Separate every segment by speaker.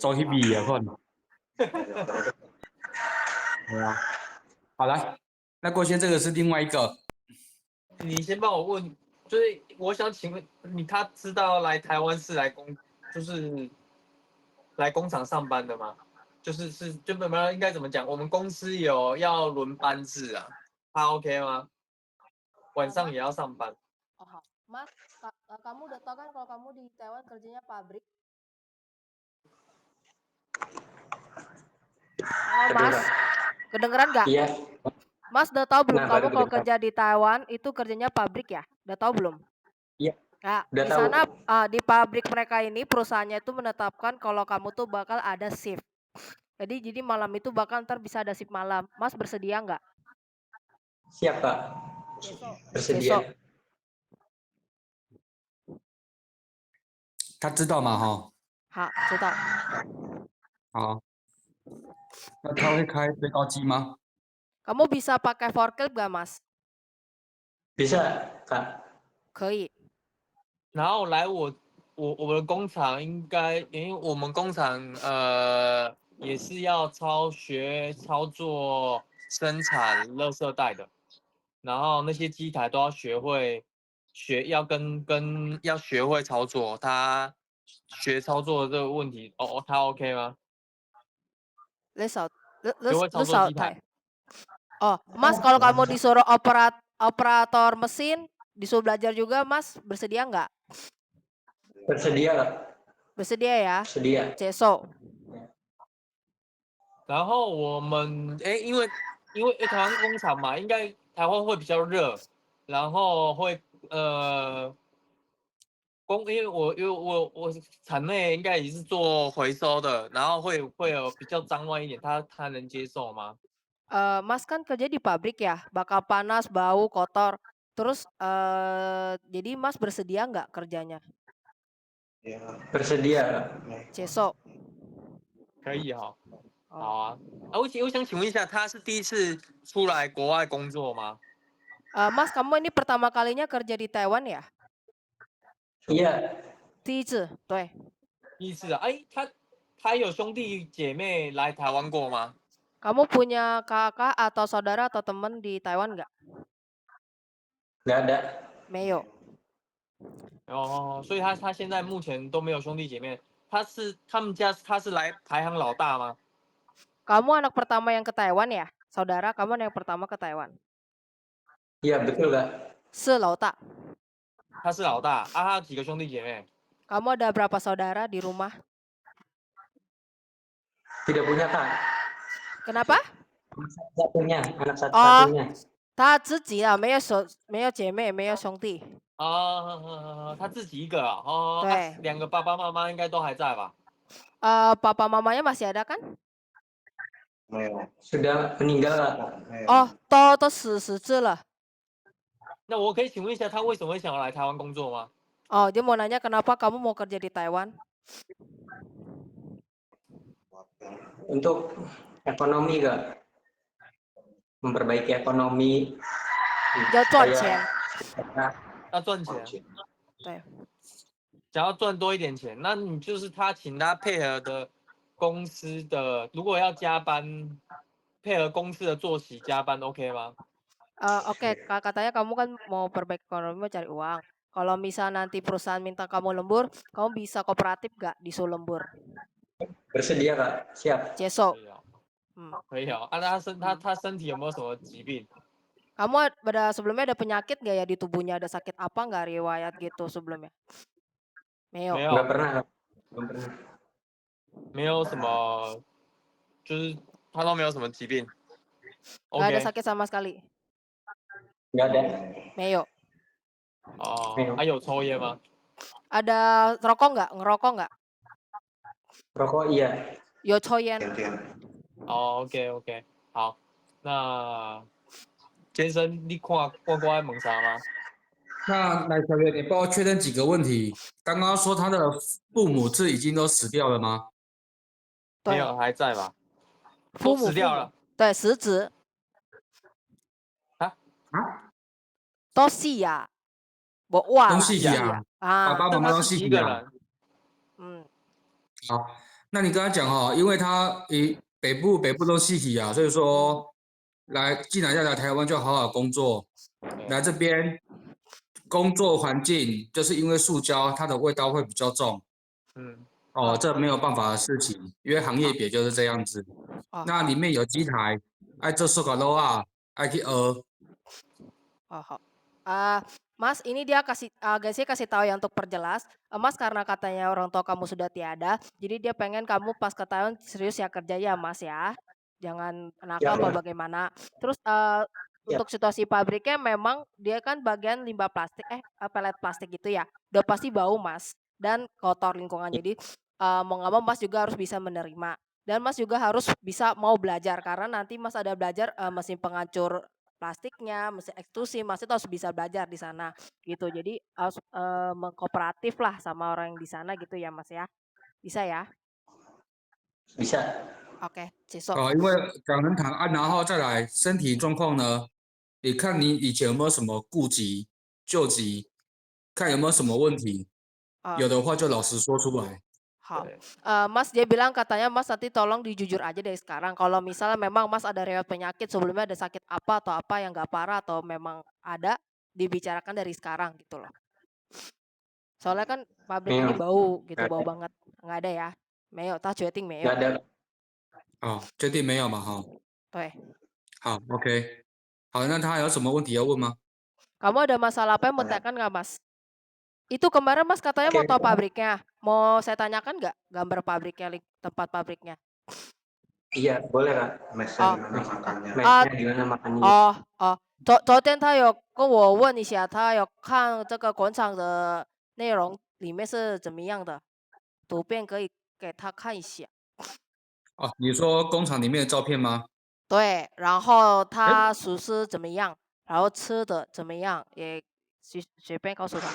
Speaker 1: 走去比啊，看。对啊，好来，那郭先这个是另外一个。
Speaker 2: 你先帮我问，就是我想请问你，他知道来台湾是就是来工厂上班的吗？就没有应该怎么讲？我们公司有要轮班制啊，他 OK 吗？晚上也要上班。
Speaker 3: Oh, Mas, kamu udah tahu kan kalau kamu di Taiwan kerjanya pabrik? Halo Mas, kedengeran nggak?
Speaker 4: Iya.
Speaker 3: Mas udah tahu belum
Speaker 4: Nah,
Speaker 3: kamu
Speaker 4: baru
Speaker 3: kalau
Speaker 4: kedengeran.
Speaker 3: kerja di Taiwan itu kerjanya pabrik ya? Udah tahu belum?
Speaker 4: Iya.
Speaker 3: Nah,
Speaker 4: Udah
Speaker 3: di
Speaker 4: tahu.
Speaker 3: sana di pabrik mereka ini perusahaannya itu menetapkan kalau kamu tuh bakal ada shift. Jadi malam itu bakal ntar bisa ada shift malam. Mas bersedia nggak?
Speaker 4: Siap, Pak.
Speaker 3: Besok.
Speaker 4: Bersedia.
Speaker 1: 他知道吗？哈，
Speaker 3: 好，知道。
Speaker 1: 好。那他会开最高机吗？
Speaker 3: Kamu bisa pakai forklift nggak Mas?
Speaker 4: Bisa, Kak.
Speaker 3: 可以。
Speaker 2: 然后来我的工厂应该，因为我们工厂也是要学操作生产垃圾袋的，然后那些机台都要学会要学会操作，他学操作这个问题，他 OK 吗？学会操作机台。
Speaker 3: Oh, Mas kalau kamu disuruh operator mesin, disuruh belajar juga, Mas bersedia nggak?
Speaker 4: Bersedia, Kak.
Speaker 3: Bersedia ya?
Speaker 4: Bersedia.
Speaker 3: 接受。
Speaker 2: 然后我们因为台湾工厂嘛，应该台湾会比较热，然后会因为我厂内应该也是做回收的，然后会有比较脏乱一点，他能接受吗？
Speaker 3: Mas kan kerja di pabrik ya, bakal panas, bau, kotor. Terus jadi Mas bersedia nggak kerjanya?
Speaker 4: Bersedia.
Speaker 3: 接受。
Speaker 2: 可以哈、
Speaker 3: 哦
Speaker 2: 好啊。我想请问一下，他是第一次出来国外工作吗？
Speaker 3: Mas, kamu ini pertama kalinya kerja di Taiwan ya?
Speaker 4: Iya.
Speaker 3: 第一次，对。
Speaker 2: 第一次啊，他有兄弟姐妹来台湾过吗？
Speaker 3: Kamu punya kakak atau saudara atau teman di Taiwan nggak?
Speaker 4: Nggak ada.
Speaker 3: 没有。
Speaker 2: 哦，所以他现在目前都没有兄弟姐妹，他们家他是来排行老大吗？
Speaker 3: Kamu anak pertama yang ke Taiwan ya? Saudara kamu anak yang pertama ke Taiwan?
Speaker 4: Iya, betul, Kak.
Speaker 3: 是老大。
Speaker 2: 他是老大啊，他有几个兄弟姐妹？
Speaker 3: Kamu ada berapa saudara di rumah?
Speaker 4: Tidak punya, Kak.
Speaker 3: Kenapa?
Speaker 4: Anak satu-satunya. Anak
Speaker 3: 哦，
Speaker 4: satu-satunya.
Speaker 3: 他自己啊，没有姐妹，没有兄弟。
Speaker 2: 他自己一个啊，
Speaker 3: 对。
Speaker 2: 两个爸爸妈妈应该都还在吧？
Speaker 3: Papa mamanya masih ada kan?
Speaker 4: Sudah meninggal, Kak.
Speaker 3: Oh, 都死字了。
Speaker 2: 那我可以请问一下，他为什么会想要来台湾工作吗？
Speaker 3: Oh, dia mau nanya kenapa kamu mau kerja di Taiwan?
Speaker 4: Untuk ekonomi, Kak. Memperbaiki ekonomi.
Speaker 3: 要赚钱。
Speaker 2: 要赚钱。
Speaker 3: 对。
Speaker 2: 想要赚多一点钱，那你就是他请他配合的公司的，如果要加班，配合公司的作息加班 OK 吗？
Speaker 3: Oke, katanya kamu kan mau perbaiki ekonomi, mau cari uang. Kalau misal nanti perusahaan minta kamu lembur, kamu bisa kooperatif nggak disuruh lembur?
Speaker 4: Bersedia, Kak. Siap.
Speaker 3: 接受。
Speaker 2: 可以哦。他身体有没有什么疾病？
Speaker 3: Kamu sebelumnya ada penyakit nggak ya di tubuhnya? Ada sakit apa nggak riwayat gitu sebelumnya? 没有。
Speaker 4: Nggak pernah, Kak. Belum pernah.
Speaker 2: 没有什么，就是他都没有什么疾病。
Speaker 3: Nggak ada
Speaker 2: OK。
Speaker 3: sakit sama sekali.
Speaker 4: Nggak ada.
Speaker 3: 没有。
Speaker 2: 还有抽烟吗？
Speaker 3: Ada rokok nggak? Ngerokok nggak?
Speaker 4: Rokok iya.
Speaker 3: 有抽烟。
Speaker 2: OK，好，那先生，你看我问啥吗？
Speaker 1: 那来小月，你帮我确认几个问题。刚刚说他的父母是已经都死掉了吗？
Speaker 2: 没有，还在吧？
Speaker 3: 都
Speaker 2: 死掉了。
Speaker 3: 对，死子。都细呀，我忘了。
Speaker 1: 都细呀，爸爸妈妈都细
Speaker 2: 一个
Speaker 1: 呀。
Speaker 2: 人。
Speaker 1: 好，那你跟他讲哦，因为他北部都细体啊，所以说既然要来台湾，就好好工作。来这边工作环境，就是因为塑胶它的味道会比较重
Speaker 2: 嗯，
Speaker 1: 哦，这没有办法的事情，因为行业别就是这样子。
Speaker 3: 哦，
Speaker 1: 那里面有机台，爱做手烤肉啊，爱去鹅。
Speaker 3: Oh, Mas, ini dia Gacy kasih tahu ya untuk perjelas, Mas karena katanya orang tua kamu sudah tiada, jadi dia pengen kamu pas ke Taiwan serius ya kerja ya Mas ya, jangan nakal apa
Speaker 4: Ya.
Speaker 3: bagaimana. Terus
Speaker 4: Ya.
Speaker 3: untuk situasi pabriknya memang dia kan bagian limbah plastik, pelet plastik gitu ya, udah pasti bau Mas dan kotor lingkungan. Jadi mau nggak mau Mas juga harus bisa menerima. Dan Mas juga harus bisa mau belajar karena nanti Mas ada belajar mesin penghancur plastiknya, mesin ekstrusi, Mas itu harus bisa belajar di sana gitu. Jadi harus mengkooperatif lah sama orang yang di sana gitu ya Mas ya. Bisa ya?
Speaker 4: Bisa.
Speaker 3: Oke, sisok.
Speaker 1: 因为讲人谈啊，然后再来身体状况呢，你看你以前有没有什么顾及、救急，看有没有什么问题，Oh, 有的话就老实说出来。
Speaker 3: 好.
Speaker 2: 对
Speaker 3: Mas dia bilang katanya Mas nanti tolong dijujur aja dari sekarang. Kalau misalnya memang Mas ada riwayat penyakit sebelumnya, ada sakit apa atau apa yang nggak parah atau memang ada, dibicarakan dari sekarang gitu loh. Soalnya kan pabrik ini
Speaker 4: Memang.
Speaker 3: bau gitu,
Speaker 4: Nggak
Speaker 3: bau
Speaker 4: ada.
Speaker 3: banget. Nggak ada ya? Meo, tah cueting meo.
Speaker 4: Nggak ada.
Speaker 1: 好，确定没有嘛？哈，
Speaker 3: Tuh.
Speaker 1: 好，OK，好，那他还有什么问题要问吗？
Speaker 3: Kamu ada masalah apa yang mau tanyakan nggak Mas? Itu kemarin Mas katanya mau
Speaker 4: Oke.
Speaker 3: tahu pabriknya. Mau saya tanyakan nggak gambar pabriknya, tempat pabriknya?
Speaker 4: Iya, boleh Kak. Mesnya
Speaker 3: Oh,
Speaker 4: gimana makannya?
Speaker 3: ah,
Speaker 4: Mesnya gimana makannya?
Speaker 3: 昨天他有跟我问一下，他有看这个广场的内容里面是怎么样的，图片可以给他看一下。
Speaker 1: 哦，你说工厂里面的照片吗？
Speaker 3: 对，然后
Speaker 1: 哎
Speaker 3: 他厨师怎么样，然后吃的怎么样，也随便告诉他。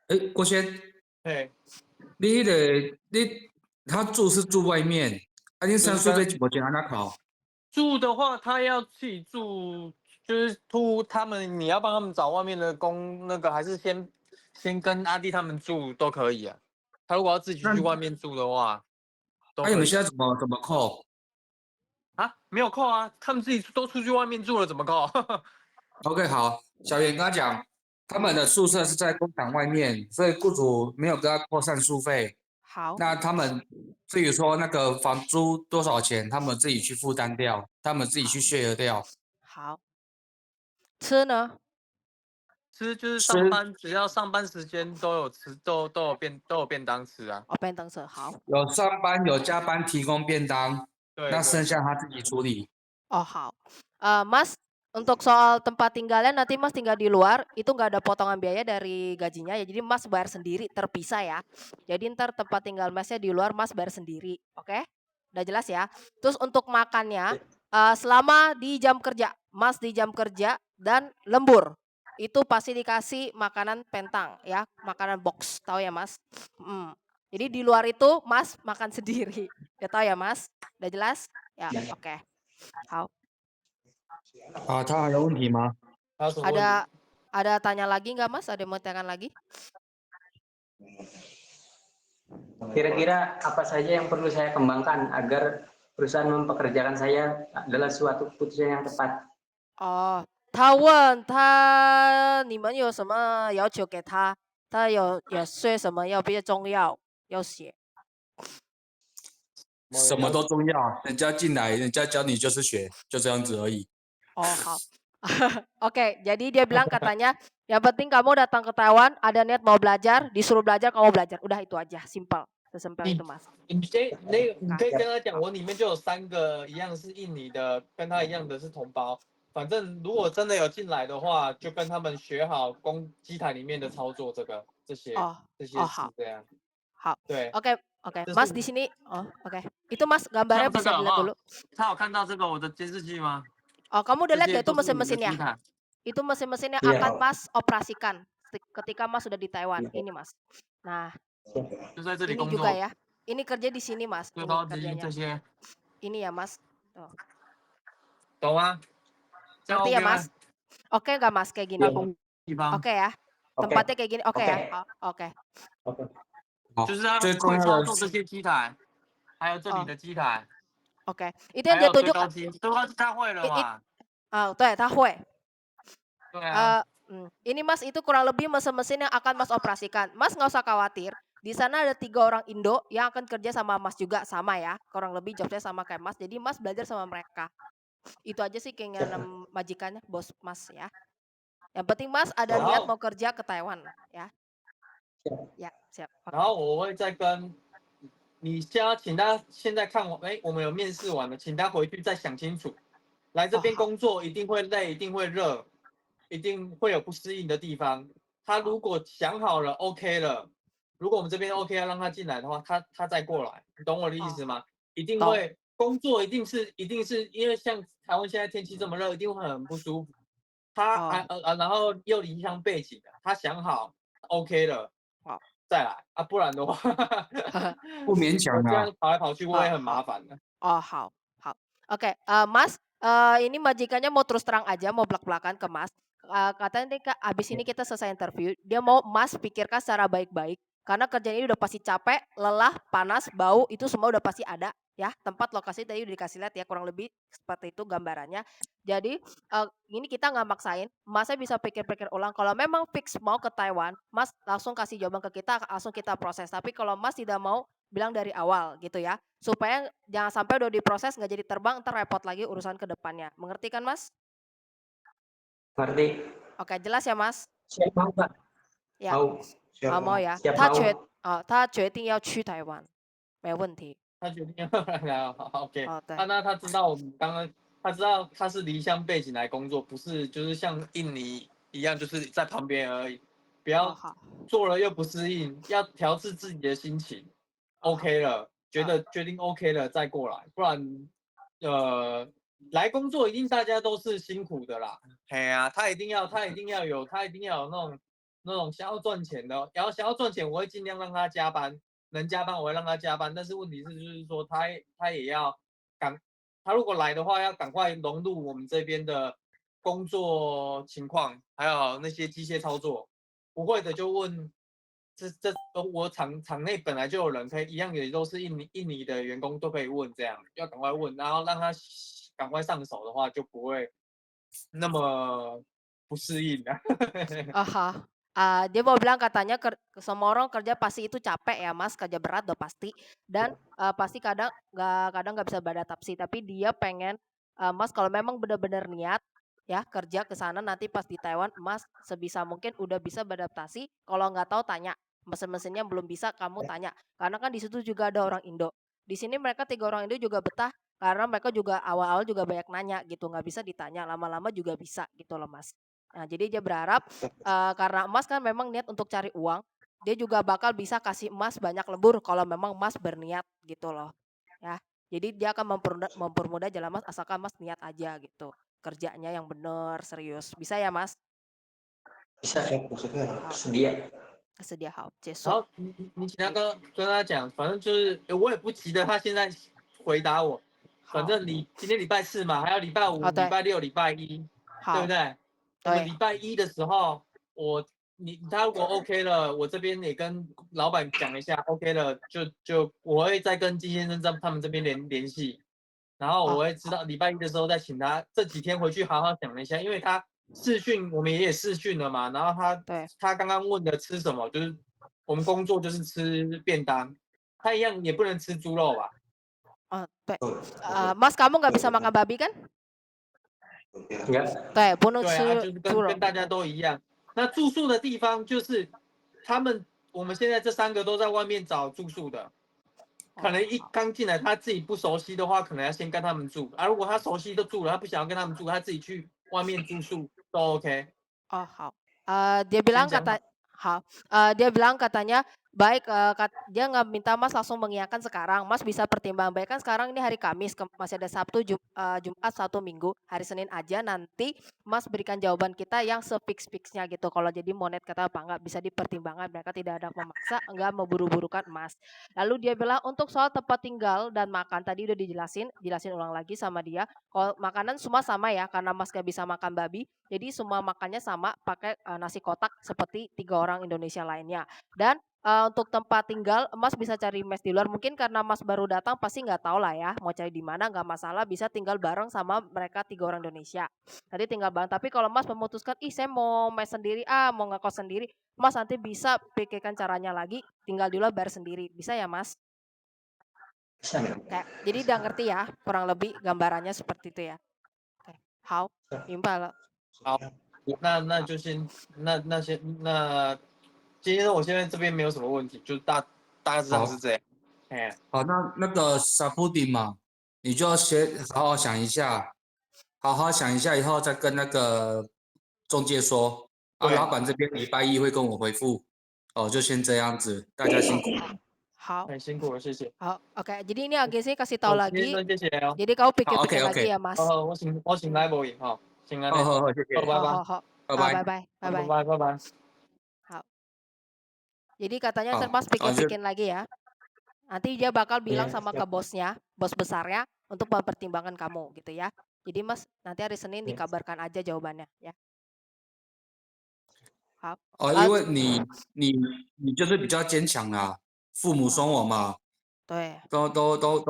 Speaker 1: 哎，郭轩，
Speaker 2: 嘿，
Speaker 1: 他住是住外面，你上数费我讲他考。
Speaker 2: 住的话，他要自己住，就是他们，你要帮他们找外面的工，那个还是先跟阿弟他们住都可以啊。他如果要自己去外面住的话，都
Speaker 1: 那你
Speaker 2: 可以
Speaker 1: 们现在怎么扣？
Speaker 2: 啊，没有扣啊，他们自己都出去外面住了，怎么扣？
Speaker 1: OK，好，小袁跟他讲，他们的宿舍是在工厂外面，所以雇主没有跟他扣上宿费。
Speaker 3: 好，
Speaker 1: 那他们至于说那个房租多少钱，他们自己去负担掉，他们自己去 share 掉。
Speaker 3: 好。吃呢？
Speaker 2: 吃就是
Speaker 1: 吃
Speaker 2: 上班，只要上班时间都有吃，都有便当吃啊。
Speaker 3: 哦，便当车好。
Speaker 1: 有上班有加班提供便当，那
Speaker 2: 对对
Speaker 1: 剩下他自己处理。
Speaker 3: Oh, hal. Mas, untuk soal tempat tinggalnya nanti Mas tinggal di luar, itu nggak ada potongan biaya dari gajinya ya. Jadi Mas bayar sendiri, terpisah ya. Jadi ntar tempat tinggal Masnya di luar Mas bayar sendiri, oke? Udah jelas ya. Terus untuk makannya, selama di jam kerja, Mas di jam kerja dan lembur, itu pasti dikasih makanan pentang ya, makanan box, tahu ya Mas? Jadi di luar itu Mas makan sendiri, udah tahu ya Mas? Udah jelas? Ya,
Speaker 4: Ya.
Speaker 3: oke. 好，
Speaker 1: 啊，他还有问题吗？
Speaker 2: 还有什么问题？
Speaker 3: ada tanya lagi nggak Mas? Ada yang mau tanyakan lagi?
Speaker 4: Kira-kira apa saja yang perlu saya kembangkan agar perusahaan mempekerjakan saya adalah suatu keputusan yang tepat?
Speaker 3: 哦，他问你们有什么要求给他？他有说什么要比较重要要写？
Speaker 1: 什么都重要，人家进来，人家教你就是学，就这样子而已。
Speaker 3: Oh, hal. Oke, jadi dia bilang katanya yang penting kamu datang ke Taiwan, ada niat mau belajar, disuruh belajar kamu belajar. Udah itu aja, simple. Sesimpel itu Mas.
Speaker 2: 你可以跟他讲，我里面就有3个一样是印尼的，跟他一样的是同胞。反正如果真的有进来的话，就跟他们学好机台里面的操作，这些事
Speaker 3: 好
Speaker 2: 这样。
Speaker 3: 好，
Speaker 2: 对，
Speaker 3: oke,
Speaker 2: Terus
Speaker 3: Mas di sini, oke. Itu Mas gambarnya
Speaker 2: 像这
Speaker 3: bisa
Speaker 2: 个好不
Speaker 3: dilihat
Speaker 2: 好
Speaker 3: dulu.
Speaker 2: 他有看到这个我的监视器吗？
Speaker 3: Oh, kamu udah
Speaker 2: 这
Speaker 3: lihat
Speaker 2: 些
Speaker 3: gak itu
Speaker 2: 都是你的
Speaker 3: mesin-mesinnya?
Speaker 2: 机台。
Speaker 3: Itu mesin-mesin yang
Speaker 4: Iya.
Speaker 3: akan Mas operasikan ketika Mas sudah di Taiwan. Ini Mas. Nah,
Speaker 2: 就在这里
Speaker 3: ini
Speaker 2: 工
Speaker 3: juga
Speaker 2: 作，
Speaker 3: ya. Ini kerja di sini Mas.
Speaker 2: 最
Speaker 3: Ini
Speaker 2: 高级
Speaker 3: kerjanya.
Speaker 2: 这些，
Speaker 3: Ini ya Mas. Tuh.
Speaker 2: 懂吗？这样
Speaker 3: Ngerti
Speaker 2: OK
Speaker 3: ya
Speaker 2: 吗
Speaker 3: Mas? Oke nggak Mas kayak gini?
Speaker 4: Iya.
Speaker 2: 地方
Speaker 3: Oke ya.
Speaker 4: Oke.
Speaker 3: Tempatnya kayak gini. Oke
Speaker 4: Oke.
Speaker 3: ya. Oke.
Speaker 4: Oke.
Speaker 2: 就是他
Speaker 1: 最重
Speaker 2: 会
Speaker 1: 要的是
Speaker 2: 操作这些机台，还有这里
Speaker 3: 哦
Speaker 2: 的机台，
Speaker 3: ，oke. Itu yang
Speaker 2: 还
Speaker 3: dia
Speaker 2: 有最
Speaker 3: tunjuk
Speaker 2: 高机，最高机他会了
Speaker 3: i
Speaker 2: 嘛？
Speaker 3: 对，他会.
Speaker 2: 对啊，
Speaker 3: Ini Mas itu kurang lebih mesin-mesin yang akan Mas operasikan. Mas nggak usah khawatir. Di sana ada 3 orang Indo yang akan kerja sama Mas juga sama ya. Kurang lebih jobnya sama kayak Mas. Jadi Mas belajar sama mereka. Itu aja sih keinginan majikannya, bos Mas ya. Yang penting Mas ada
Speaker 2: 然
Speaker 3: niat
Speaker 2: 后
Speaker 3: mau kerja ke Taiwan ya.
Speaker 4: Siap.
Speaker 3: Ya, siap.
Speaker 2: 然后我会再跟你请他现在看我们有面试完了，请他回去再想清楚。来这边
Speaker 3: 好
Speaker 2: 工作一定会累，一定会热，一定会有不适应的地方。他如果想好了 OK 了，如果我们这边 OK 要让他进来的话，他再过来，你懂我的意思吗？一定会工作，一定是因为像台湾现在天气这么热，一定会很不舒服。他然后又离乡背景的，他想好 OK 了，
Speaker 3: 好
Speaker 2: 再来啊，不然的话
Speaker 1: 不勉强
Speaker 2: 我这
Speaker 1: 啊。
Speaker 2: 样跑来跑去我也很麻烦的。
Speaker 3: Oh, hau. Oke, Mas, ini majikannya mau terus terang aja, mau blak-blakan ke Mas. Katanya nih Kak, abis ini kita selesai interview, dia mau Mas pikirkan secara baik-baik, karena kerjaan ini udah pasti capek, lelah, panas, bau, itu semua udah pasti ada ya. Tempat, lokasi tadi udah dikasih lihat ya, kurang lebih seperti itu gambarannya. Jadi, ini kita nggak maksain, Masnya bisa pikir-pikir ulang. Kalau memang fix mau ke Taiwan, Mas langsung kasih jawaban ke kita, langsung kita proses. Tapi kalau Mas tidak mau, bilang dari awal gitu ya, supaya jangan sampai udah diproses nggak jadi terbang, entar repot lagi urusan ke depannya. Mengerti kan, Mas?
Speaker 4: Ngerti.
Speaker 3: Oke, jelas ya, Mas?
Speaker 4: Siap mau, Pak.
Speaker 3: Ya,
Speaker 4: Mau.
Speaker 3: mau ya.
Speaker 4: Siap mau.
Speaker 3: 他决定要去台湾，没问题。
Speaker 2: 他决定要来，OK，
Speaker 3: 对，
Speaker 2: 那他知道我们刚刚，他知道他是离乡背景来工作，不是就是像印尼一样，就是在旁边而已，不要
Speaker 3: 好，
Speaker 2: 做了又不适应，要调制自己的心情，OK 了，决定 OK 了再过来，不然来工作一定大家都是辛苦的啦，嘿啊，他一定要有那种想要赚钱的，然后想要赚钱，我会尽量让他加班。能加班我会让他加班，但是问题是就是说他也要他如果来的话要赶快融入我们这边的工作情况，还有那些机械操作。不会的就问，我场内本来就有人可以一样，也都是印尼的员工都可以问，这样要赶快问，然后让他赶快上手的话，就不会那么不适应的。
Speaker 3: Dia mau bilang katanya semua orang kerja pasti itu capek ya Mas, kerja berat udah pasti dan, pasti kadang nggak bisa beradaptasi, tapi dia pengen, Mas kalau memang benar-benar niat ya kerja ke sana nanti pas di Taiwan Mas sebisa mungkin udah bisa beradaptasi, kalau nggak tahu tanya, mesin-mesinnya belum bisa kamu tanya, karena kan di situ juga ada orang Indo. Di sini mereka 3 orang Indo juga betah, karena mereka juga awal-awal juga banyak nanya gitu, nggak bisa ditanya, lama-lama juga bisa gitu loh Mas. Nah jadi dia berharap karena Mas kan memang niat untuk cari uang, dia juga bakal bisa kasih Mas banyak lembur kalau memang Mas berniat gitu loh, ya. Jadi dia akan mempermudah jalan Mas asalkan Mas niat aja gitu, kerjanya yang bener, serius. Bisa ya Mas?
Speaker 4: Bisa, maksudnya sedia.
Speaker 3: Sedia, hao, 结束。
Speaker 2: 然后你请他跟他讲，反正就是我也不急着他现在回答我，反正你今天礼拜4嘛，还有礼拜5、礼拜6、礼拜1，对不对？我们礼拜1的时候，他如果 OK 了，我这边也跟老板讲一下 OK 了，就我会再跟金先生他们这边联系，然后我会知道礼拜1的时候再请他这几天回去好好想一下，因为他视讯我们也视讯了嘛，然后他刚刚问的吃什么，就是我们工作就是吃便当，他一样也不能吃猪肉吧？
Speaker 3: 对，Mas kamu nggak bisa makan babi kan?
Speaker 4: Enggak.
Speaker 3: 对，不能
Speaker 2: 对啊，
Speaker 3: 吃
Speaker 2: 就是
Speaker 3: 猪肉。
Speaker 2: 跟大家都一样。那住宿的地方就是我们现在这3个都在外面找住宿的，可能刚进来他自己不熟悉的话，可能要先跟他们住。如果他熟悉都住了，他不想要跟他们住，他自己去外面住宿都 OK。
Speaker 3: 好，dia bilang dia bilang katanya baik, dia nggak minta Mas langsung mengiyakan sekarang, Mas bisa pertimbang baik kan sekarang ini hari Kamis, masih ada Sabtu, Jumat, Sabtu, Minggu, hari Senin aja nanti Mas berikan jawaban kita yang se-fix-fixnya gitu, kalau jadi mau net kata apa enggak, bisa dipertimbangkan, mereka tidak ada memaksa, enggak memburu-burukan Mas. Lalu dia bilang untuk soal tempat tinggal dan makan tadi udah jelasin ulang lagi sama dia, kalau makanan semua sama ya, karena Mas gak bisa makan babi, jadi semua makannya sama pakai nasi kotak seperti 3 orang Indonesia lainnya. Dan Untuk tempat tinggal, Mas bisa cari mes di luar. Mungkin karena Mas baru datang pasti nggak tahu lah ya, mau cari di mana nggak masalah, bisa tinggal bareng sama mereka 3 orang Indonesia. Tadi tinggal bareng, tapi kalau Mas memutuskan, "Ih saya mau mes sendiri mau ngekos sendiri," Mas nanti bisa pikirkan caranya lagi, tinggal di luar bayar sendiri. Bisa ya Mas?
Speaker 4: Bisa.
Speaker 3: Jadi udah ngerti ya, kurang lebih gambarannya seperti itu ya? Oke, 好，明白了。
Speaker 2: 好，那就先那今天我现在这边没有什么问题，就大致上是这样。哎，
Speaker 1: 好，那个沙布丁嘛，你就先好好想一下，好好想一下，以后再跟那个中介说。啊，
Speaker 2: 对
Speaker 1: 老板这边礼拜一会跟我回复。哦，就先这样子，大家辛苦。
Speaker 3: 好，
Speaker 2: 很辛苦了，谢谢。
Speaker 3: 好，OK. Jadi ini agensi kasih tahu
Speaker 2: 好，今天
Speaker 3: lagi.
Speaker 2: 就谢谢哦。
Speaker 3: Jadi kamu
Speaker 1: 好
Speaker 3: pikir-pikir
Speaker 1: ，OK
Speaker 3: lagi
Speaker 1: OK，ya
Speaker 3: Mas.
Speaker 2: 我醒来不赢哈，醒来嘞。
Speaker 1: 好，谢谢，
Speaker 2: 拜拜，
Speaker 3: 好，
Speaker 1: 拜拜。
Speaker 3: 拜拜，拜拜。
Speaker 2: 拜拜。
Speaker 3: 好. Jadi katanya ntar
Speaker 1: 好，
Speaker 3: Mas
Speaker 1: 好，就
Speaker 3: pikir-pikir lagi ya. Nanti dia bakal bilang
Speaker 4: Ya,
Speaker 3: sama
Speaker 4: siap.
Speaker 3: ke bosnya, bos besarnya untuk mempertimbangkan kamu gitu ya. Jadi Mas nanti hari Senin
Speaker 4: Ya.
Speaker 3: dikabarkan aja jawabannya ya. 好，
Speaker 1: 哦，因为你就是比较坚强啊，父母双亡嘛，
Speaker 3: 对
Speaker 1: 都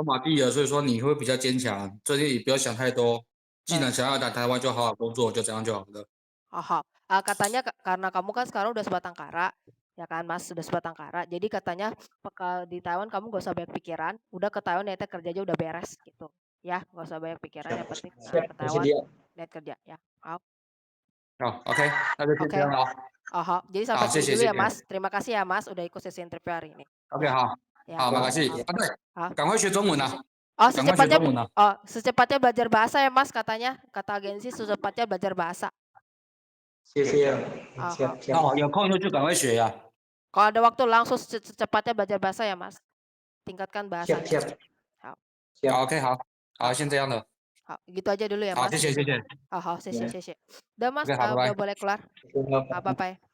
Speaker 1: 麻痹了，所以说你会比较坚强，所以你不要想太多。既然想要来台湾，就好好工作，就这样就好了。
Speaker 3: Oh, katanya karena kamu kan sekarang udah sebatang kara, ya kan Mas, sudah sebatang kara. Jadi katanya di Taiwan kamu gak usah banyak pikiran, udah ke Taiwan niatnya kerja aja udah beres gitu. Ya, gak usah banyak pikiran, yang penting
Speaker 4: Siap,
Speaker 3: ke Taiwan
Speaker 4: bersedia.
Speaker 3: niat kerja ya. Oh,
Speaker 1: 好，OK，那就先这
Speaker 3: oke.
Speaker 1: 样了。
Speaker 3: Oh, jadi sampai
Speaker 1: 好，谢
Speaker 3: sini
Speaker 1: 谢
Speaker 3: dulu
Speaker 1: 谢
Speaker 3: ya
Speaker 1: 谢。
Speaker 3: Mas. Terima kasih ya Mas udah ikut sesi interview hari ini.
Speaker 1: OK，
Speaker 3: Ya,
Speaker 1: 好，
Speaker 3: ya.
Speaker 1: 好，马来西
Speaker 3: 好，
Speaker 1: 啊，对，
Speaker 3: 好。
Speaker 1: 赶快学中文啊，
Speaker 3: Oh,
Speaker 1: 赶快学中文啊。
Speaker 3: secepatnya belajar bahasa ya Mas katanya. Kata agensi secepatnya belajar bahasa.
Speaker 4: 谢谢，
Speaker 3: Oh,
Speaker 4: siap,
Speaker 3: 好。
Speaker 4: siap.
Speaker 1: 哦，有空就去赶快学呀。
Speaker 3: Kalau ada waktu langsung secepatnya belajar bahasa ya Mas. Tingkatkan bahasanya.
Speaker 4: Siap.
Speaker 1: 好
Speaker 4: Siap.
Speaker 1: ，OK，好，好，先这样了。
Speaker 3: 好, gitu aja dulu ya
Speaker 1: 好，
Speaker 3: Mas.
Speaker 1: 谢谢谢谢。
Speaker 3: Oh, 谢谢
Speaker 4: Ya.
Speaker 3: 谢谢. Udah Mas,
Speaker 1: Oke, halo,
Speaker 3: udah
Speaker 1: bye.
Speaker 3: boleh keluar.
Speaker 4: Siap.
Speaker 3: Bye bye.